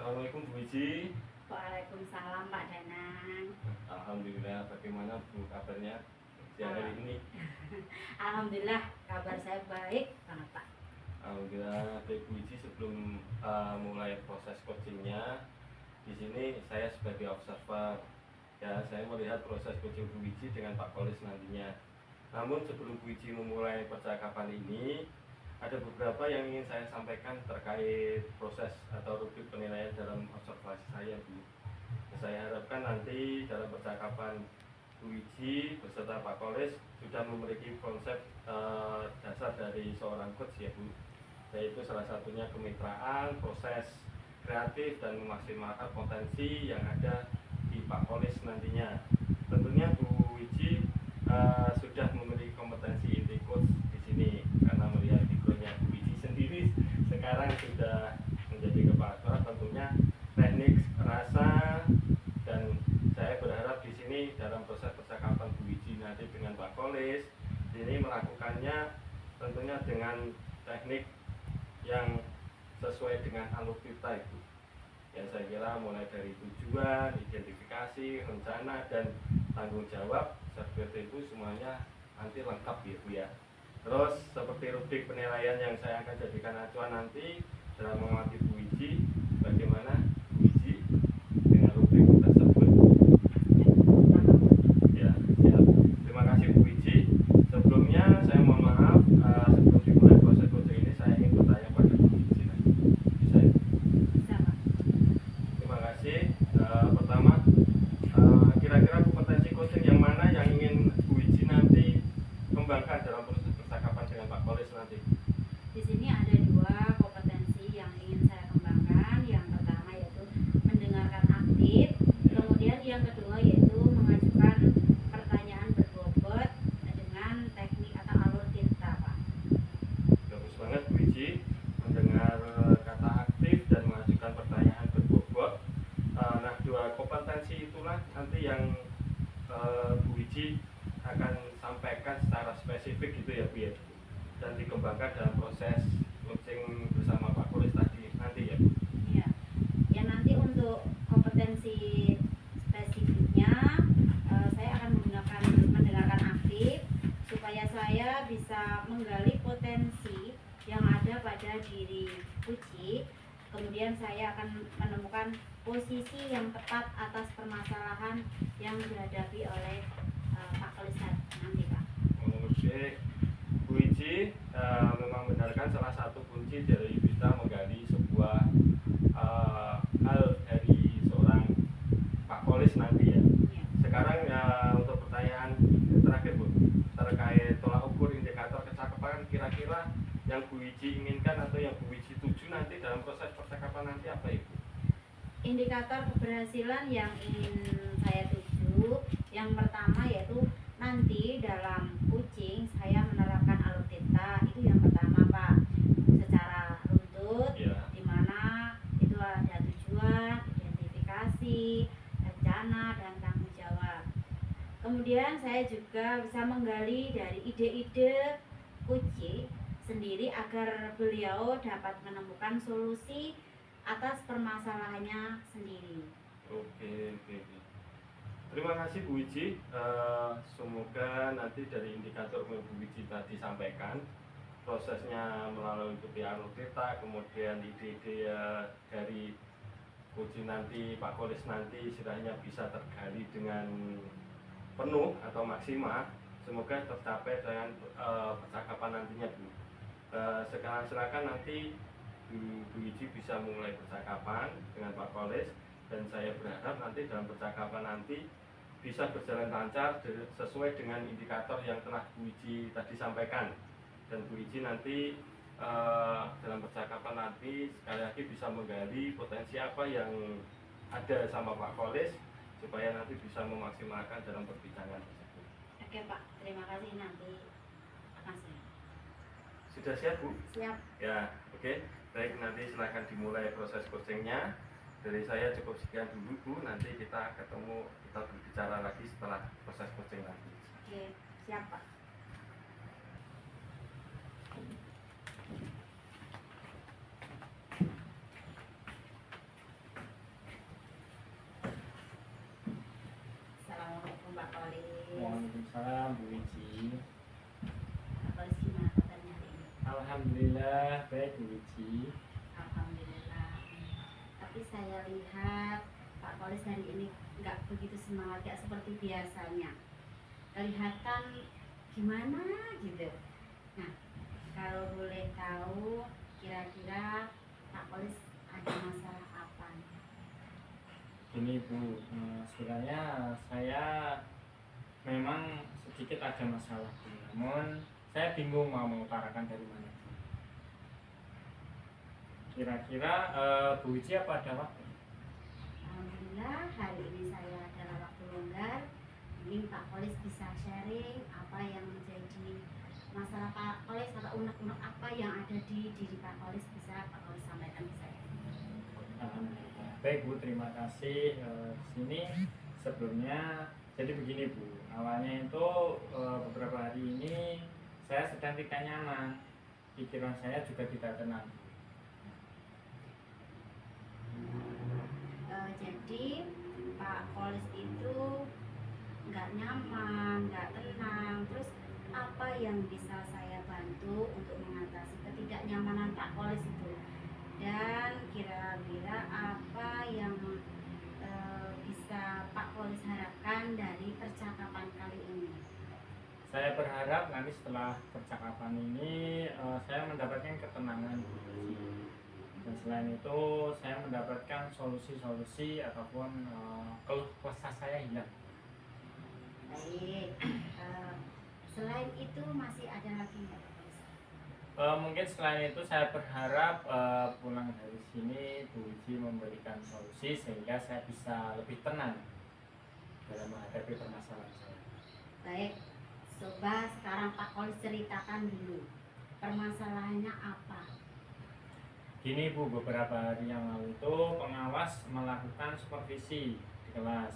Assalamualaikum Bu Wiji. Waalaikumsalam Pak Danang. Alhamdulillah, bagaimana Bu kabarnya siang hari ini? Alhamdulillah kabar saya baik banget Pak. Alhamdulillah baik Bu Wiji. Sebelum mulai proses coachingnya, di sini saya sebagai observer. Ya, saya melihat proses coaching Bu Wiji dengan Pak Kolis nantinya. Namun sebelum Bu Wiji memulai percakapan ini, ada beberapa yang ingin saya sampaikan terkait proses atau rubrik penilaian dalam observasi saya, Bu. Saya harapkan nanti dalam percakapan Bu Wiji beserta Pak Kolis sudah memiliki konsep dasar dari seorang coach ya Bu, yaitu salah satunya kemitraan, proses kreatif dan memaksimalkan potensi yang ada di Pak Kolis nantinya. Tentunya Bu Wiji sudah memiliki kompetensi inti coach di sini karena melihat backgroundnya Bu Wiji sendiri sekarang sudah menjadi kepala sekolah, tentunya teknik rasa, dan saya berharap di sini dalam proses percakapan Bu Wiji nanti dengan Pak Kolis ini melakukannya tentunya dengan teknik yang sesuai dengan alutsista itu. Yang saya kira mulai dari tujuan, identifikasi, rencana, dan tanggung jawab seperti itu semuanya nanti lengkap ya Bu ya. Terus seperti rubrik penilaian yang saya akan jadikan acuan nanti dalam mengamati Bu Wiji, bagaimana Bu Wiji dengan rubrik tersebut. Ya, siap. Terima kasih Bu Wiji. Sebelumnya saya mohon maaf, sebelum dimulai proses coaching ini saya ingin bertanya pada Bu Wiji. Bisa ya? Bisa Pak. Terima kasih. Pertama, kira-kira kompetensi coaching yang mana yang ingin Bu Wiji nanti kembangkan dalam proses percakapan dengan Pak Kolis nanti? Di sini ada dua kompetensi yang ingin saya kembangkan. Yang pertama yaitu mendengarkan aktif, kemudian yang kedua yaitu mengajukan pertanyaan berbobot dengan teknik atau alur tinta Pak. Bagus banget Bu Wiji, mendengar kata aktif dan mengajukan pertanyaan berbobot. Nah, dua kompetensi itulah nanti yang Bu Wiji akan sampaikan secara spesifik gitu ya Bu ya, dan dikembangkan dalam proses coaching bersama Pak Kolis tadi nanti ya Bu. Iya. Ya nanti untuk kompetensi spesifiknya saya akan menggunakan mendengarkan aktif supaya saya bisa menggali potensi yang ada pada diri Puji. Kemudian saya akan menemukan posisi yang tepat atas permasalahan yang dihadapi oleh Pak Kolis nanti Pak. Oke, Bu Wiji memang benarkan salah satu kunci dari bisa menggali sebuah hal dari seorang Pak Kolis nanti ya. Ya. Sekarang untuk pertanyaan terakhir Bu, terkait tolak ukur indikator kecakapan, kira-kira yang Bu Wiji inginkan atau yang Bu Wiji tuju nanti dalam proses percakapan nanti apa Ibu? Indikator keberhasilan yang ingin saya tuju yang pertama yaitu nanti dalam coaching saya menerapkan alur tinta, itu yang pertama Pak, secara runtut Ya. di mana itu ada tujuan, identifikasi, rencana, dan tanggung jawab. Kemudian saya juga bisa menggali dari ide-ide coaching sendiri agar beliau dapat menemukan solusi atas permasalahannya sendiri. Oke. Terima kasih Bu Wiji. Semoga nanti dari indikator yang Bu Wiji tadi sampaikan, prosesnya melalui alur tinta, kemudian ide-ide dari coaching nanti Pak Kolis nanti istilahnya bisa tergali dengan penuh atau maksimal. Semoga tercapai dengan percakapan nantinya Bu. Sekarang silakan nanti Bu Wiji bisa mulai percakapan dengan Pak Kolis, dan saya berharap nanti dalam percakapan nanti bisa berjalan lancar sesuai dengan indikator yang telah Bu Wiji tadi sampaikan, dan Bu Wiji nanti dalam percakapan nanti sekali lagi bisa menggali potensi apa yang ada sama Pak Kolis supaya nanti bisa memaksimalkan dalam perbincangan tersebut. Oke Pak, terima kasih, nanti akan saya. Sudah siap Bu? Siap. Ya, oke. Baik, nanti silahkan dimulai proses coachingnya. Dari saya cukup sekian dulu Bu, nanti kita berbicara lagi setelah proses coaching nanti. Oke, siap Pak. Alhamdulillah baik Bu Wiji. Alhamdulillah. Tapi saya lihat Pak Polis hari ini nggak begitu semangat, nggak seperti biasanya. Kelihatan gimana gitu. Nah, kalau boleh tahu kira-kira Pak Polis ada masalah apa? Ini Bu, sebenarnya saya memang sedikit ada masalah, namun saya bingung mau mengutarakan dari mana. Kira-kira Bu Wiji apa ada waktu? Alhamdulillah hari ini saya adalah waktu longgar. Mungkin Pak Polis bisa sharing apa yang menjadi masalah Pak Polis atau unek-unek apa yang ada di diri Pak Polis, bisa Pak Polis sampaikan ke saya. Alhamdulillah. Baik Bu, terima kasih. Sini sebelumnya jadi begini Bu, awalnya itu beberapa hari ini saya sedang tidak nyaman, pikiran saya juga tidak tenang. Jadi Pak Polis itu nggak nyaman, nggak tenang. Terus apa yang bisa saya bantu untuk mengatasi ketidaknyamanan Pak Polis itu? Dan kira-kira apa yang bisa Pak Polis harapkan dari percakapan kali ini? Saya berharap nanti setelah percakapan ini saya mendapatkan ketenangan, dan selain itu saya mendapatkan solusi-solusi ataupun keluh kesah saya hilang. Baik, selain itu masih ada lagi nggak Pak Polis? Mungkin selain itu saya berharap pulang dari sini Bu Wiji memberikan solusi sehingga saya bisa lebih tenang dalam menghadapi permasalahan saya. Baik, coba sekarang Pak Polis ceritakan dulu permasalahannya apa. Gini Bu, beberapa hari yang lalu itu pengawas melakukan supervisi di kelas.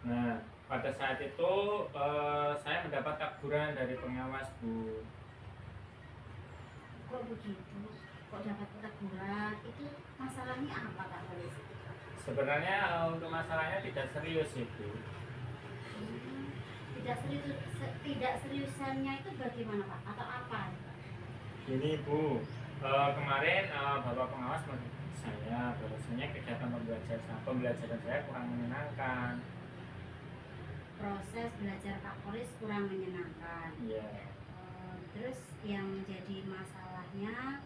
Nah, pada saat itu saya mendapat teguran dari pengawas Bu. Kok begitu? Kok dapat teguran? Itu masalahnya apa Pak Polis? Sebenarnya untuk masalahnya tidak serius itu. Tidak seriusannya itu bagaimana Pak? Atau apa? Gini Bu, kemarin Bapak pengawas menurut saya bahwasanya kegiatan pembelajaran saya kurang menyenangkan. Proses belajar Pak Polis kurang menyenangkan. Iya. Terus yang jadi masalahnya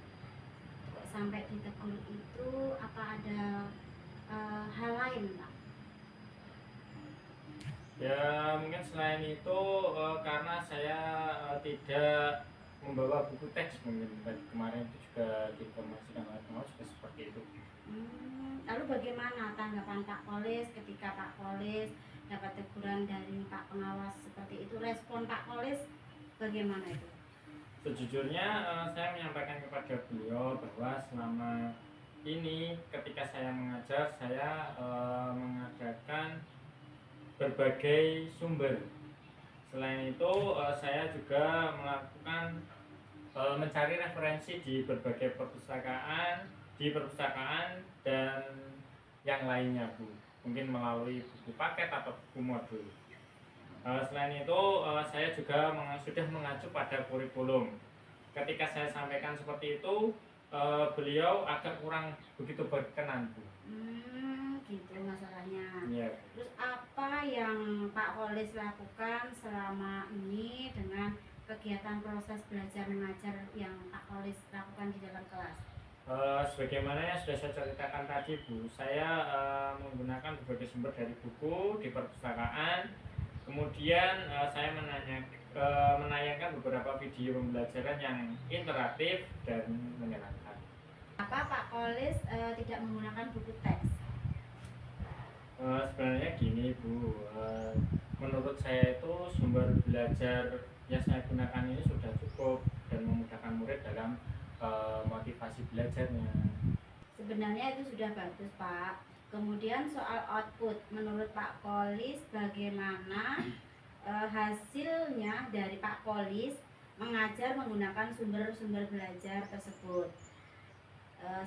kok sampai ditegur itu, apa ada hal lain Pak? Ya mungkin selain itu karena saya tidak membawa buku teks, mungkin tadi kemarin itu juga diinformasikan oleh pengawas juga seperti itu. Lalu bagaimana tanggapan Pak Polis ketika Pak Polis dapat teguran dari Pak pengawas seperti itu? Respon Pak Polis bagaimana itu? Sejujurnya saya menyampaikan kepada beliau bahwa selama ini ketika saya mengajar saya mengadakan berbagai sumber. Selain itu saya juga melakukan mencari referensi di berbagai perpustakaan dan yang lainnya Bu, mungkin melalui buku paket atau buku modul. Selain itu saya juga sudah mengacu pada kurikulum. Ketika saya sampaikan seperti itu beliau agak kurang begitu berkenan Bu. Gitu masalahnya. Iya. Terus apa yang Pak Polis lakukan selama ini dengan kegiatan proses belajar mengajar yang Pak Polis lakukan di dalam kelas? Sebagaimana yang sudah saya ceritakan tadi Bu, saya menggunakan berbagai sumber dari buku di perpustakaan. Kemudian saya menayangkan beberapa video pembelajaran yang interaktif dan menyenangkan. Apa Pak Polis tidak menggunakan buku teks? Sebenarnya gini Bu, menurut saya itu sumber belajar yang saya gunakan ini sudah cukup dan memudahkan murid dalam motivasi belajarnya. Sebenarnya itu sudah bagus Pak. Kemudian soal output, menurut Pak Polis bagaimana hasilnya dari Pak Polis mengajar menggunakan sumber-sumber belajar tersebut?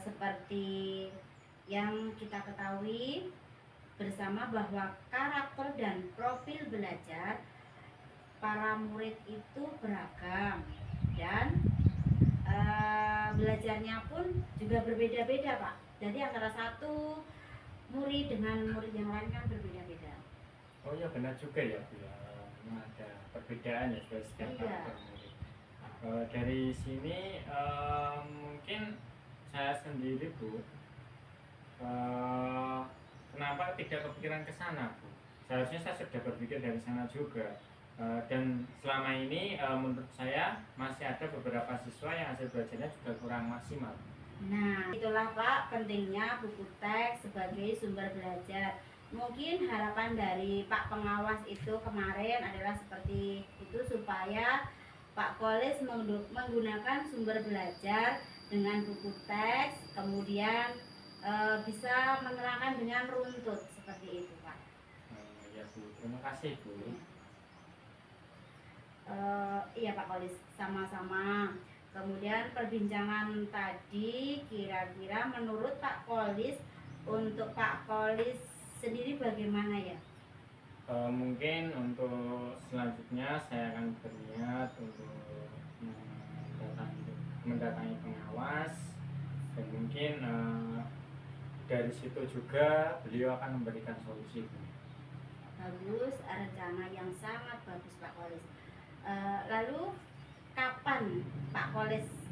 Seperti yang kita ketahui bersama bahwa karakter dan profil belajar para murid itu beragam, dan belajarnya pun juga berbeda-beda Pak. Jadi antara satu murid dengan murid yang lain kan berbeda-beda. Oh ya benar juga ya Bu ya. Memang ada perbedaan ya dari setiap Iya. karakter murid. Dari sini mungkin saya sendiri Bu, kenapa tidak kepikiran ke sana Bu? Seharusnya saya sudah berpikir dari sana juga. Dan selama ini menurut saya masih ada beberapa siswa yang hasil belajarnya juga kurang maksimal. Nah, itulah Pak pentingnya buku teks sebagai sumber belajar. Mungkin harapan dari Pak Pengawas itu kemarin adalah seperti itu supaya Pak Kolis menggunakan sumber belajar dengan buku teks, kemudian bisa menerangkan dengan runtut seperti itu Pak. Ya Bu, terima kasih Bu. Iya Pak Kolis, sama-sama. Kemudian perbincangan tadi kira-kira menurut Pak Kolis, untuk Pak Kolis sendiri bagaimana ya? Mungkin untuk selanjutnya saya akan berniat untuk mendatangi pengawas, dan mungkin dari situ juga beliau akan memberikan solusi. Bagus, rencana yang sangat bagus Pak Kolis. Lalu kapan Pak Kolis,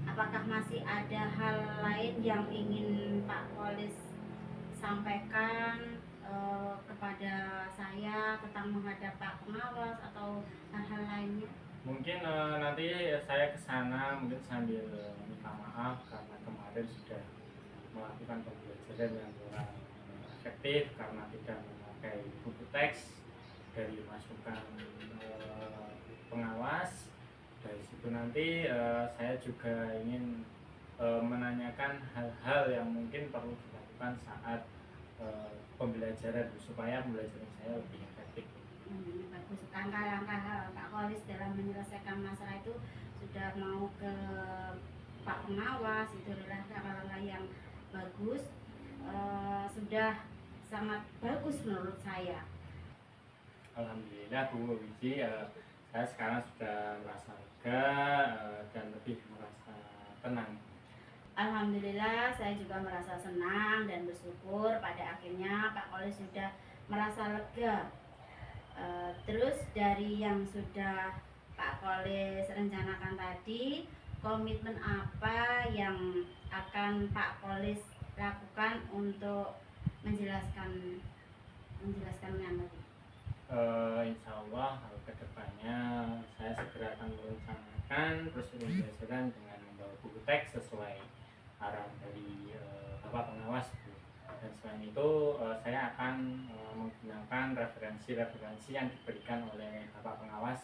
apakah masih ada hal lain yang ingin Pak Kolis sampaikan kepada saya tentang menghadap Pak Pengawas atau hal-hal lainnya? Mungkin nanti saya ke sana mungkin sambil minta maaf karena kemarin sudah melakukan pembelajaran yang kurang efektif karena tidak memakai buku teks dari masukan pengawas. Dari situ nanti saya juga ingin menanyakan hal-hal yang mungkin perlu dilakukan saat pembelajaran supaya pembelajaran saya lebih efektif. Bagus, langkah-langkah Pak Kolis dalam menyelesaikan masalah itu sudah mau ke Pak Pengawas, itu adalah langkah-langkah yang bagus, sudah sangat bagus menurut saya. Alhamdulillah Bu Wiji, saya sekarang sudah merasa lega dan lebih merasa tenang. Alhamdulillah saya juga merasa senang dan bersyukur pada akhirnya Pak Kolis sudah merasa lega. Terus dari yang sudah Pak Kolis rencanakan tadi, komitmen apa yang akan Pak Kolis lakukan untuk menjelaskannya tadi? Insya Allah kedepannya saya segera akan merencanakan proses pembelajaran dengan membawa buku teks sesuai arahan dari Bapak Pengawas Bu. Dan selain itu saya akan menggunakan referensi-referensi yang diberikan oleh Bapak Pengawas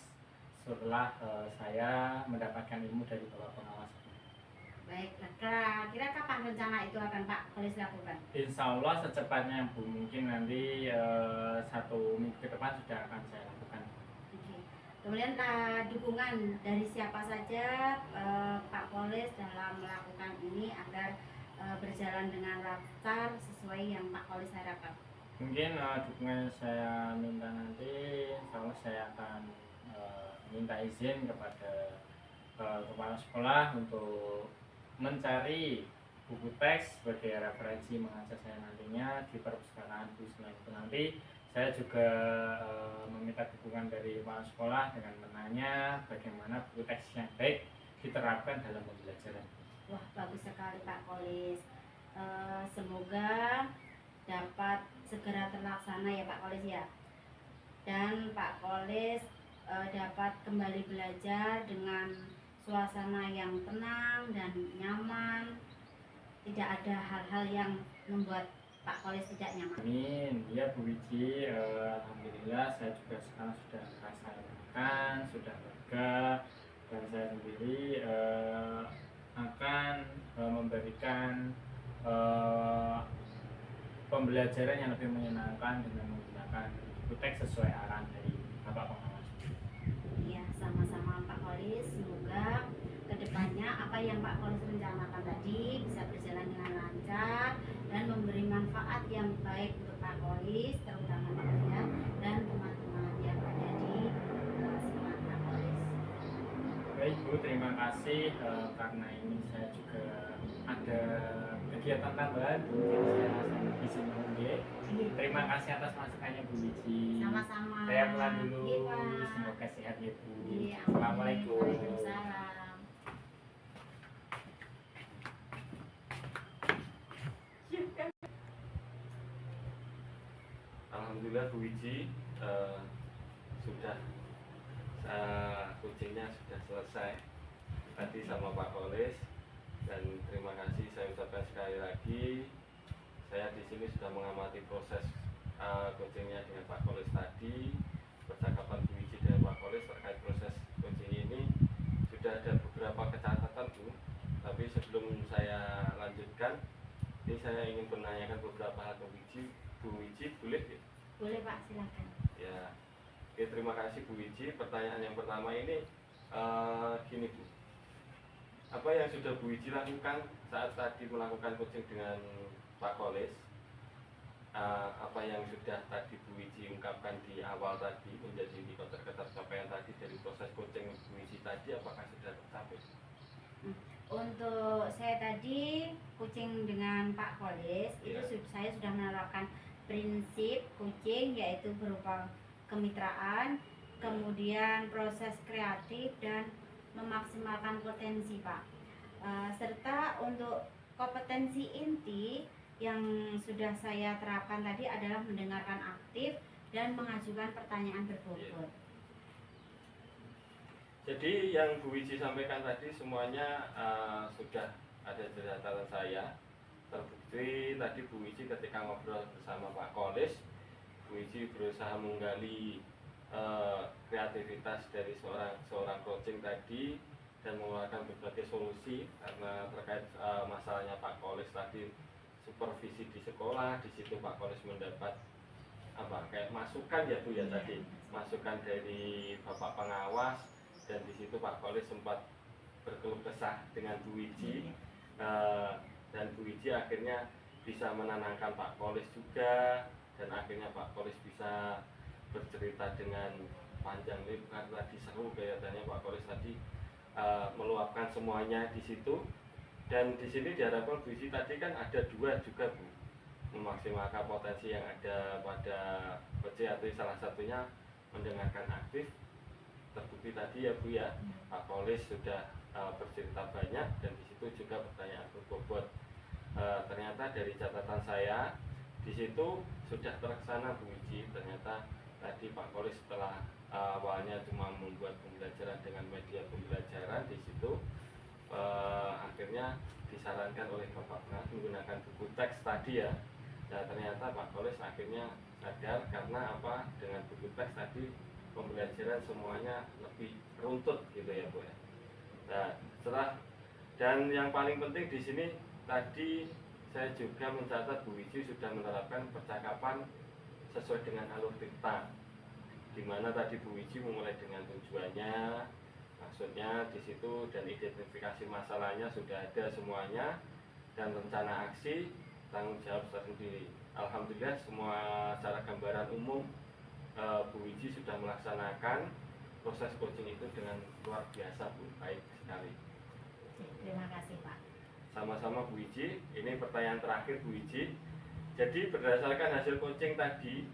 setelah saya mendapatkan ilmu dari Bapak Pengawas. Baik, kira-kira kapan rencana itu akan Pak Kolis lakukan? Insya Allah secepatnya Bu, mungkin nanti 1 minggu ke depan sudah akan saya lakukan. Oke. Kemudian dukungan dari siapa saja Pak Kolis dalam melakukan ini agar berjalan dengan lancar sesuai yang Pak Kolis harapkan? Mungkin dukungan saya minta nanti, insya Allah saya akan minta izin kepada kepala sekolah untuk mencari buku teks sebagai referensi mengajar saya nantinya di perpustakaan Bu. Selain itu nanti saya juga meminta dukungan dari kepala sekolah dengan menanya bagaimana buku teks yang baik diterapkan dalam pembelajaran. Wah, bagus sekali Pak Kolis. Semoga dapat segera terlaksana ya Pak Kolis ya. Dan Pak Kolis dapat kembali belajar dengan suasana yang tenang dan nyaman. Tidak ada hal-hal yang membuat Pak Kolis tidak nyaman. Amin. Ya Bu Wiji, alhamdulillah saya juga sekarang sudah merasa enakan, sudah lega, dan saya sendiri akan memberikan pembelajaran yang lebih menyenangkan dengan menggunakan buku teks sesuai arahan dari Bapak Pengawas. Iya, sama-sama Pak Kolis. Semoga kedepannya apa yang Pak Kolis rencanakan tadi bisa berjalan dengan lancar dan memberi manfaat yang baik untuk Pak Kolis, terutama saya dan teman-teman yang ada di kelas Pak Kolis. Baik Bu, Ibu, terima kasih karena ini saya juga ada kegiatan tambahan Bu, jadi saya sambil bisa mengunggah. Terima kasih atas masukannya Bu Wiji. Sama-sama. Saya pulang dulu. Iya, Pak. Semoga sehat ya Bu. Iya, amin. Assalamualaikum. Waalaikumsalam. Alhamdulillah Bu Wiji, sudah coachingnya sudah selesai tadi sama Pak Kolis, dan terima kasih saya ucapkan sekali lagi. Saya di sini sudah mengamati proses coachingnya dengan Pak Kolis tadi, percakapan Bu Wiji dengan Pak Kolis terkait proses coaching ini. Sudah ada beberapa catatan Bu, tapi sebelum saya lanjutkan, ini saya ingin menanyakan beberapa hal ke Bu Wiji, boleh ya? Boleh Pak, silakan. Ya, oke, terima kasih Bu Wiji. Pertanyaan yang pertama ini gini Bu, apa yang sudah Bu Wiji lakukan saat tadi melakukan coaching dengan Pak Kolis? Apa yang sudah tadi Bu Wiji ungkapkan di awal tadi menjadi indikator capaian tadi dari proses coaching Bu Wiji tadi, apakah sudah tercapai? Untuk saya tadi coaching dengan Pak Kolis, Iya. saya sudah menerapkan prinsip coaching, yaitu berupa kemitraan, kemudian proses kreatif dan memaksimalkan potensi Pak. Serta untuk kompetensi inti yang sudah saya terapkan tadi adalah mendengarkan aktif dan mengajukan pertanyaan berbobot. Jadi yang Bu Wiji sampaikan tadi semuanya sudah ada di catatan saya. Terbukti tadi Bu Wiji ketika ngobrol bersama Pak Kolis, Bu Wiji berusaha menggali kreativitas dari seorang coaching tadi dan mengeluarkan berbagai solusi karena terkait masalahnya Pak Kolis tadi, supervisi di sekolah. Di situ Pak Kolis mendapat kayak masukan ya Bu ya, tadi masukan dari Bapak pengawas, dan di situ Pak Kolis sempat berkeluh kesah dengan Bu Wiji, dan Bu Wiji akhirnya bisa menenangkan Pak Kolis juga, dan akhirnya Pak Kolis bisa bercerita dengan panjang lebar tadi, seru kelihatannya Pak Kolis tadi meluapkan semuanya di situ. Dan di sini diharapkan Bu Wiji tadi kan ada dua juga Bu, memaksimalkan potensi yang ada pada coaching, atau salah satunya mendengarkan aktif. Terbukti tadi ya Bu ya, Pak Kolis sudah bercerita banyak, dan di situ juga pertanyaan berbobot. Ternyata dari catatan saya di situ sudah terlaksana Bu Wiji. Ternyata tadi Pak Kolis setelah awalnya cuma membuat pembelajaran dengan media pembelajaran, di situ akhirnya disarankan oleh Bapak Pengawas menggunakan buku teks tadi ya. Nah, ternyata Pak Kolis akhirnya sadar karena apa, dengan buku teks tadi pembelajaran semuanya lebih runtut gitu ya Bu ya. Nah, dan yang paling penting di sini tadi saya juga mencatat Bu Wiji sudah menerapkan percakapan sesuai dengan alur cerita, di mana tadi Bu Wiji memulai dengan tujuannya, maksudnya di situ, dan identifikasi masalahnya sudah ada semuanya, dan rencana aksi, tanggung jawab tersendiri. Alhamdulillah semua secara gambaran umum Bu Wiji sudah melaksanakan proses coaching itu dengan luar biasa Bu, baik sekali. Terima kasih Pak. Sama-sama Bu Wiji. Ini pertanyaan terakhir Bu Wiji. Jadi berdasarkan hasil coaching tadi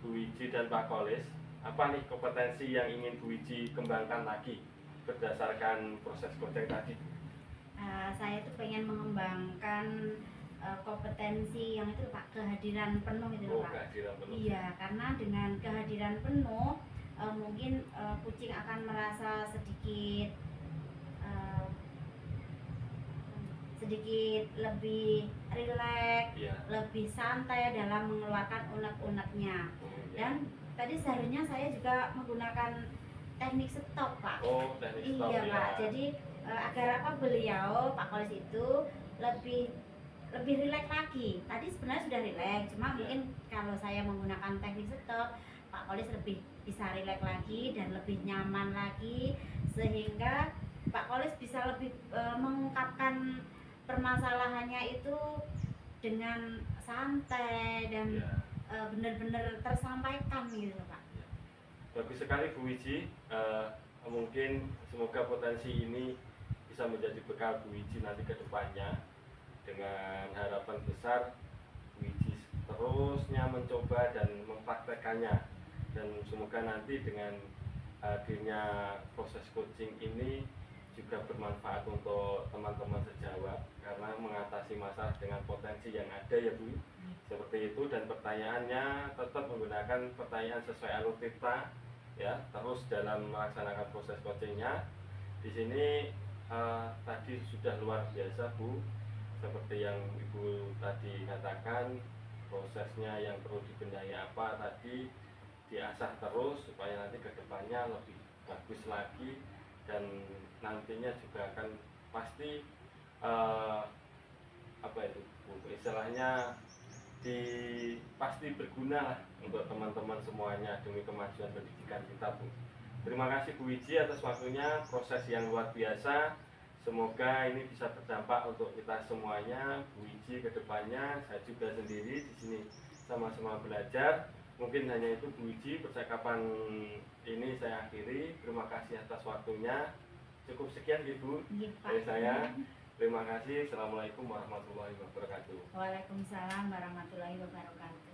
Bu Wiji dan Pak Kolis, apa nih kompetensi yang ingin Bu Wiji kembangkan lagi berdasarkan proses coaching tadi? Saya tuh pengen mengembangkan kompetensi yang itu Pak, kehadiran penuh itu Pak. Kehadiran penuh. Iya, karena dengan kehadiran penuh mungkin kucing akan merasa sedikit lebih rileks, Iya. lebih santai dalam mengeluarkan unek-uneknya. Ya. Dan tadi seharusnya saya juga menggunakan teknik stop Pak. Oh, teknik stop. Iya ya. Pak, jadi agar apa, beliau Pak Kolis itu lebih rileks lagi. Tadi sebenarnya sudah rileks, cuma Ya. mungkin kalau saya menggunakan teknik stop, Pak Kolis lebih bisa rileks lagi dan lebih nyaman lagi, sehingga Pak Kolis bisa lebih mengungkapkan permasalahannya itu dengan santai dan Ya. benar-benar tersampaikan gitu Pak. Bagus sekali Bu Wiji. mungkin semoga potensi ini bisa menjadi bekal Bu Wiji nanti ke depannya, dengan harapan besar Bu Wiji terusnya mencoba dan mempraktekannya, dan semoga nanti dengan hadirnya proses coaching ini juga bermanfaat untuk teman-teman sejawat karena mengatasi masalah dengan potensi yang ada ya Bu, seperti itu. Dan pertanyaannya tetap menggunakan pertanyaan sesuai alutsista ya, terus dalam melaksanakan proses coachingnya. Di sini tadi sudah luar biasa Bu, seperti yang Ibu tadi katakan, prosesnya yang perlu dibenahi apa tadi diasah terus supaya nanti kedepannya lebih bagus lagi, dan nantinya juga akan pasti apa itu Bu, istilahnya pasti berguna lah untuk teman-teman semuanya demi kemajuan pendidikan kita Bu. Terima kasih Bu Wiji atas waktunya, proses yang luar biasa. Semoga ini bisa berdampak untuk kita semuanya. Bu Wiji kedepannya, saya juga sendiri di sini sama-sama belajar. Mungkin hanya itu Bu Wiji, percakapan ini saya akhiri. Terima kasih atas waktunya. Cukup sekian Ibu dari saya. Terima kasih. Assalamualaikum warahmatullahi wabarakatuh. Waalaikumsalam warahmatullahi wabarakatuh.